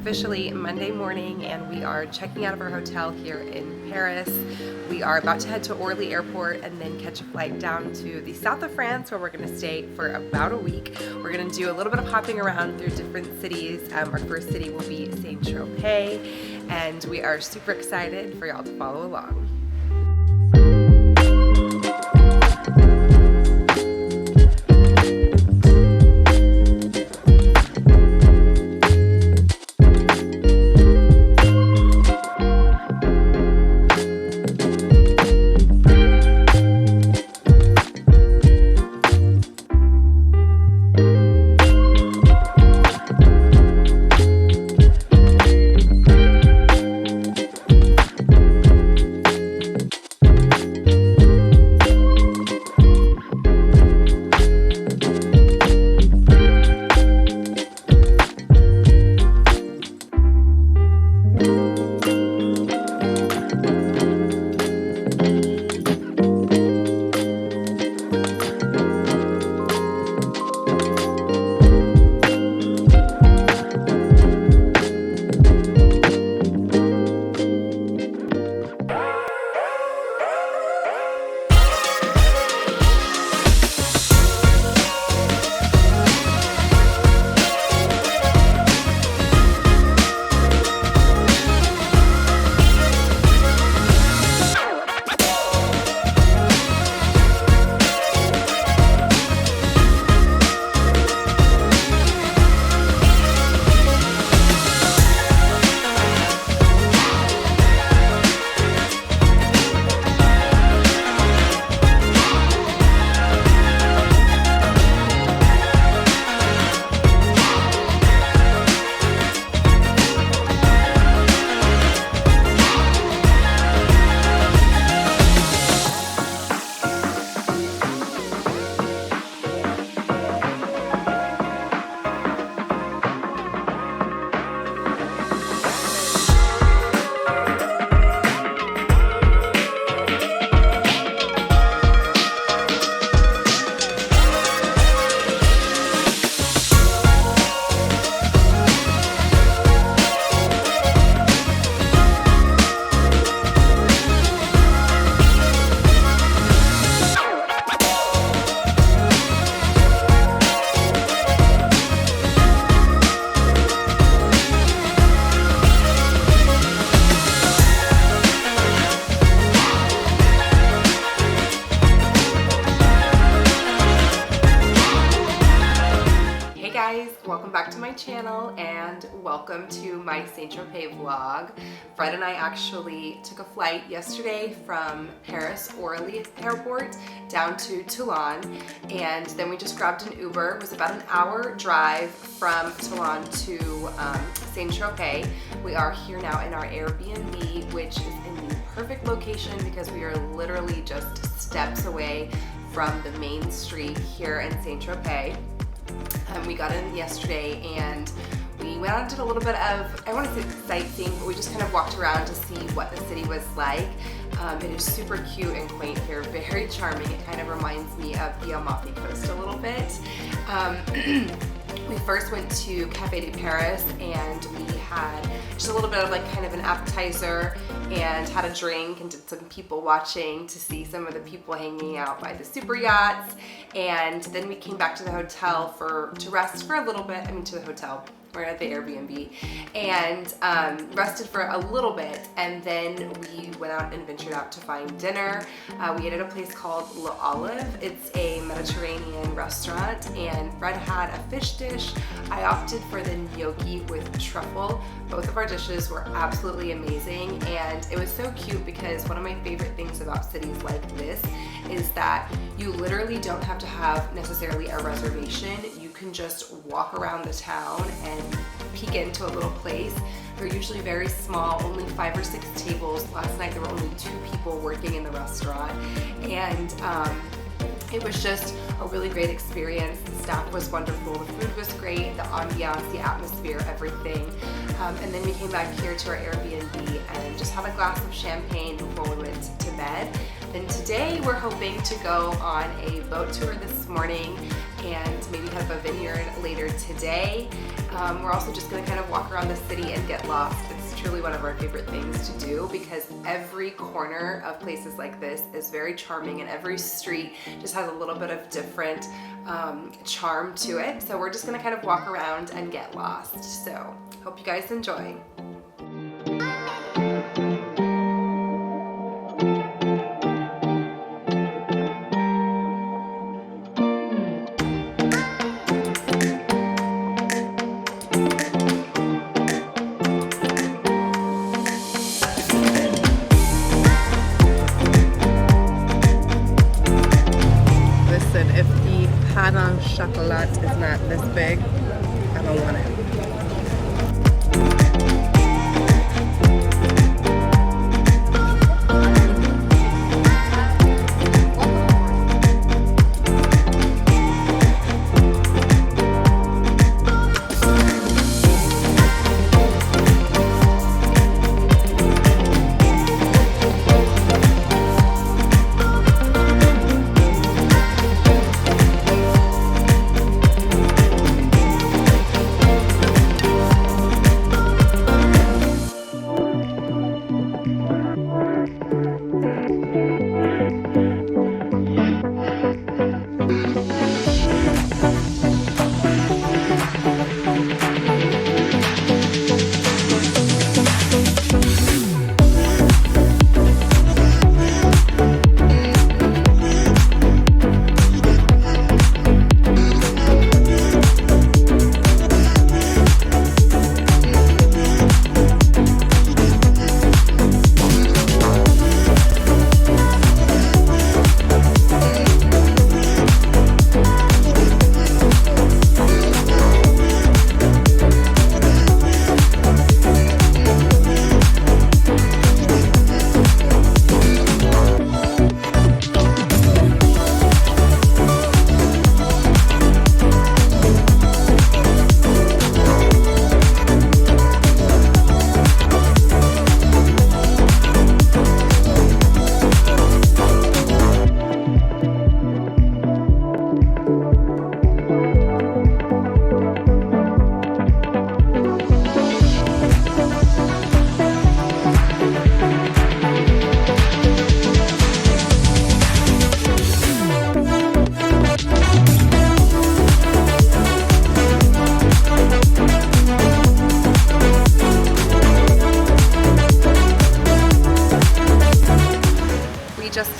officially Monday morning and we are checking out of our hotel here in Paris. We are about to head to Orly Airport and then catch a flight down to the south of France where we're going to stay for about a week. We're going to do a little bit of hopping around through different cities. Our first city will be Saint-Tropez, and we are super excited for y'all to follow along. Welcome back to my channel and welcome to my Saint-Tropez vlog. Fred and I actually took a flight yesterday from Paris Orly Airport down to Toulon, and then we just grabbed an Uber. It was about an hour drive from Toulon to Saint-Tropez. We are here now in our Airbnb, which is in the perfect location because we are literally just steps away from the main street here in Saint-Tropez. We got in yesterday and we went out and did a little bit of, I want to say sightseeing, but we just kind of walked around to see what the city was like. It is super cute and quaint here, very charming. It kind of reminds me of the Amalfi Coast a little bit. We first went to Café de Paris and we had just a little bit of like kind of an appetizer and had a drink and did some people watching to see some of the people hanging out by the super yachts. And then we came back to the hotel to rest for a little bit. I mean, to the hotel. We're at the Airbnb, and rested for a little bit, and then we went out and ventured out to find dinner. We ate at a place called La Olive. It's a Mediterranean restaurant, and Fred had a fish dish. I opted for the gnocchi with truffle. Both of our dishes were absolutely amazing, and it was so cute because one of my favorite things about cities like this is that you literally don't have to have necessarily a reservation. You can just walk around the town and peek into a little place. They're usually very small, only 5 or 6 tables. Last night there were only 2 people working in the restaurant, and it was just a really great experience. The staff was wonderful, the food was great, the ambiance, the atmosphere, everything. And then we came back here to our Airbnb and just had a glass of champagne before we went to bed. Then today we're hoping to go on a boat tour this morning and maybe have a vineyard later today. We're also just going to kind of walk around the city and get lost. It's truly one of our favorite things to do because every corner of places like this is very charming, and every street just has a little bit of different charm to it. So we're just going to kind of walk around and get lost. So hope you guys enjoy. If the pan au chocolat is not this big, I don't want it.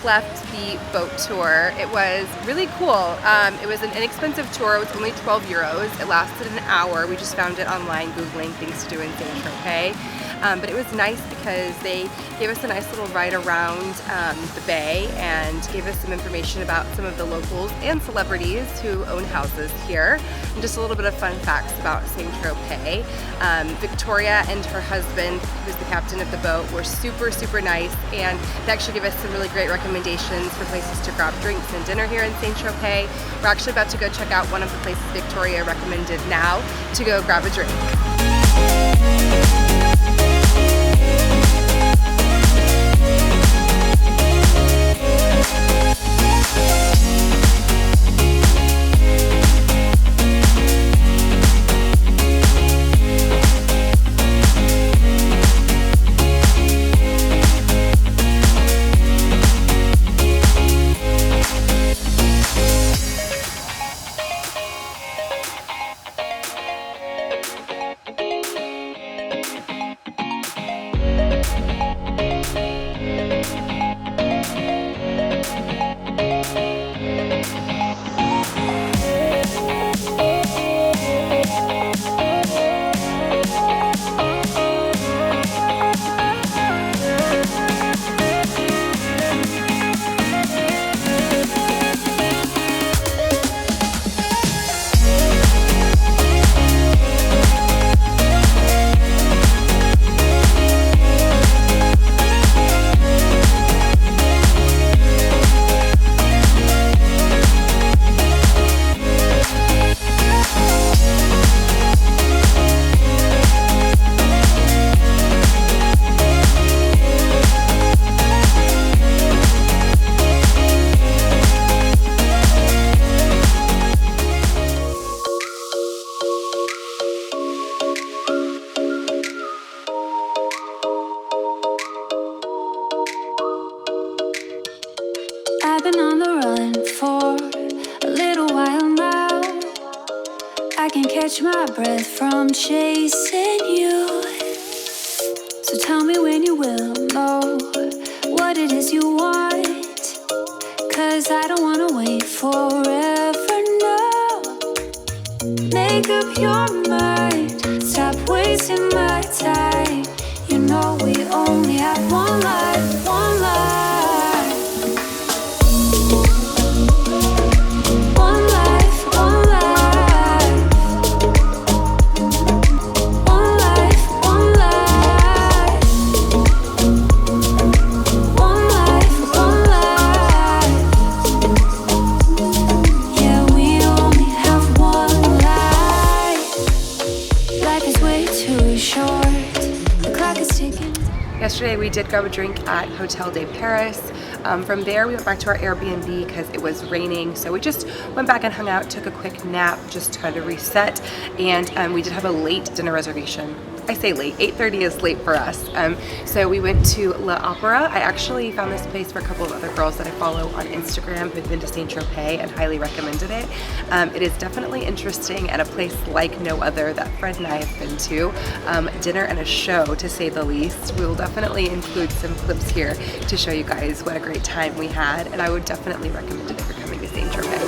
Left the boat tour. It was really cool. It was an inexpensive tour. It was only 12 euros. It lasted an hour. We just found it online Googling things to do in Saint-Tropez. But it was nice because they gave us a nice little ride around the bay and gave us some information about some of the locals and celebrities who own houses here, and just a little bit of fun facts about Saint-Tropez. Victoria and her husband, who's the captain of the boat, were super nice, and they actually gave us some really great recommendations for places to grab drinks and dinner here in Saint-Tropez. We're actually about to go check out one of the places Victoria recommended now to go grab a drink. catch my breath from chasing you. So tell me when you will know what it is you want, 'cause I don't wanna wait forever, no. Make up your mind, stop wasting my time. You know we only have one life, one life. Yesterday we did grab a drink at Hotel de Paris. From there we went back to our Airbnb because it was raining, so we just went back and hung out, took a quick nap just to kind of reset, and we did have a late dinner reservation. I say late, 8:30 is late for us. So we went to La Opera. I actually found this place for a couple of other girls that I follow on Instagram who've been to Saint-Tropez and highly recommended it. It is definitely interesting and a place like no other that Fred and I have been to. Dinner and a show, to say the least. We will definitely include some clips here to show you guys what a great time we had, and I would definitely recommend it if you're coming to Saint-Tropez.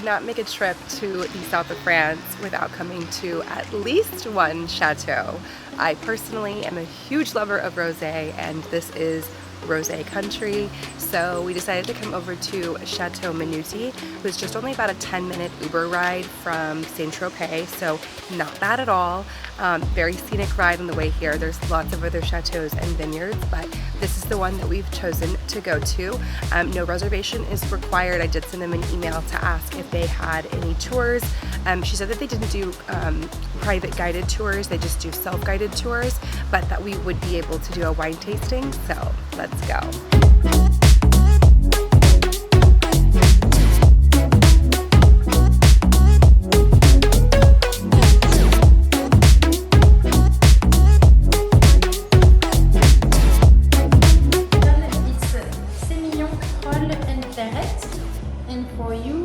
Not make a trip to the south of France without coming to at least one chateau. I personally am a huge lover of rosé, and this is rosé country, so we decided to come over to Chateau Minuti. It was just only about a 10-minute Uber ride from Saint-Tropez, so not bad at all. Very scenic ride on the way here. There's lots of other chateaus and vineyards, but this is the one that we've chosen to go to. No reservation is required. I did send them an email to ask if they had any tours. She said that they didn't do private guided tours, they just do self-guided tours, but that we would be able to do a wine tasting, so let's go.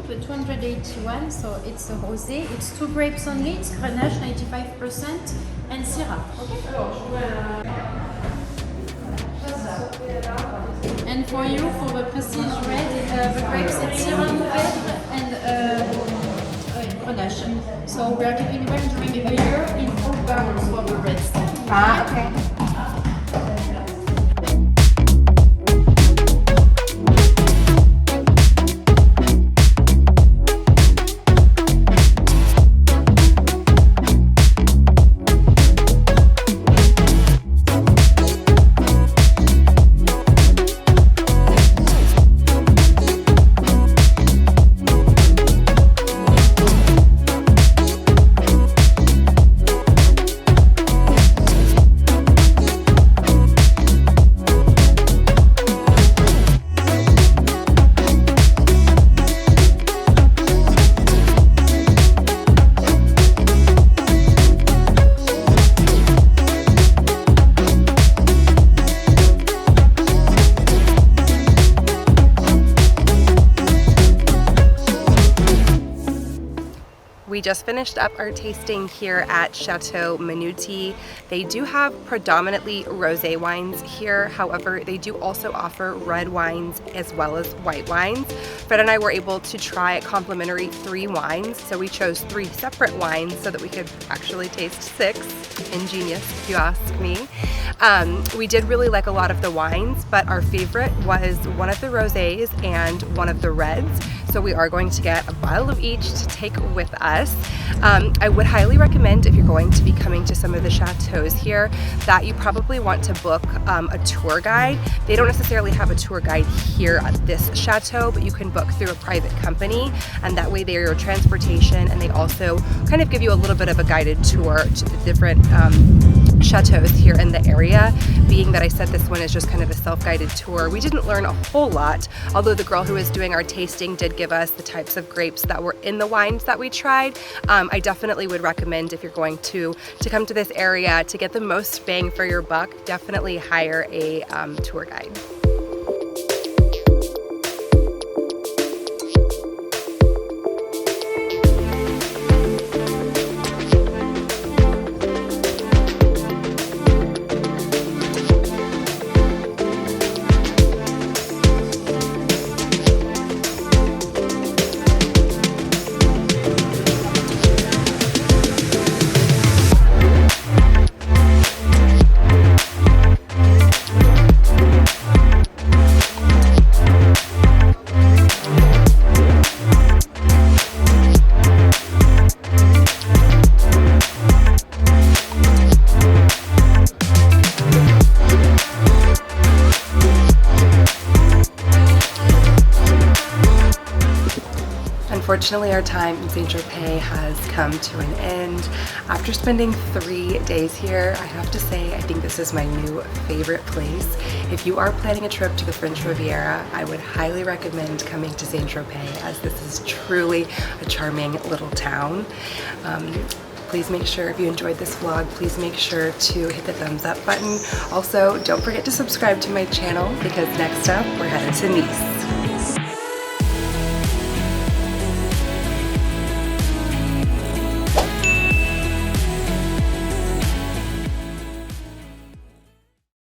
The 281, so it's a rosé. It's 2 grapes only. It's Grenache 95% and Syrah. Okay. And for you, for the Prestige Red, the grapes it's Syrah Nouvelle and Grenache. So we are keeping them during a year in 4 barrels for the reds. Ah, okay. We just finished up our tasting here at Chateau Minuti. They do have predominantly rosé wines here. However, they do also offer red wines as well as white wines. Fred and I were able to try a complimentary 3 wines. So we chose 3 separate wines so that we could actually taste 6. Ingenious, if you ask me. We did really like a lot of the wines, but our favorite was one of the rosés and one of the reds. So we are going to get a bottle of each to take with us. I would highly recommend, if you're going to be coming to some of the chateaus here, that you probably want to book a tour guide. They don't necessarily have a tour guide here at this chateau, but you can book through a private company, and that way they're your transportation, and they also kind of give you a little bit of a guided tour to the different chateaus here in the area. Being that I said this one is just kind of a self-guided tour, we didn't learn a whole lot, although the girl who was doing our tasting did give us the types of grapes that were in the wines that we tried. I definitely would recommend, if you're going to come to this area to get the most bang for your buck, definitely hire a tour guide. Unfortunately, our time in Saint-Tropez has come to an end. After spending 3 days here, I have to say I think this is my new favorite place. If you are planning a trip to the French Riviera, I would highly recommend coming to Saint-Tropez, as this is truly a charming little town. Please make sure, if you enjoyed this vlog, please make sure to hit the thumbs up button. Also, don't forget to subscribe to my channel, because next up we're headed to Nice.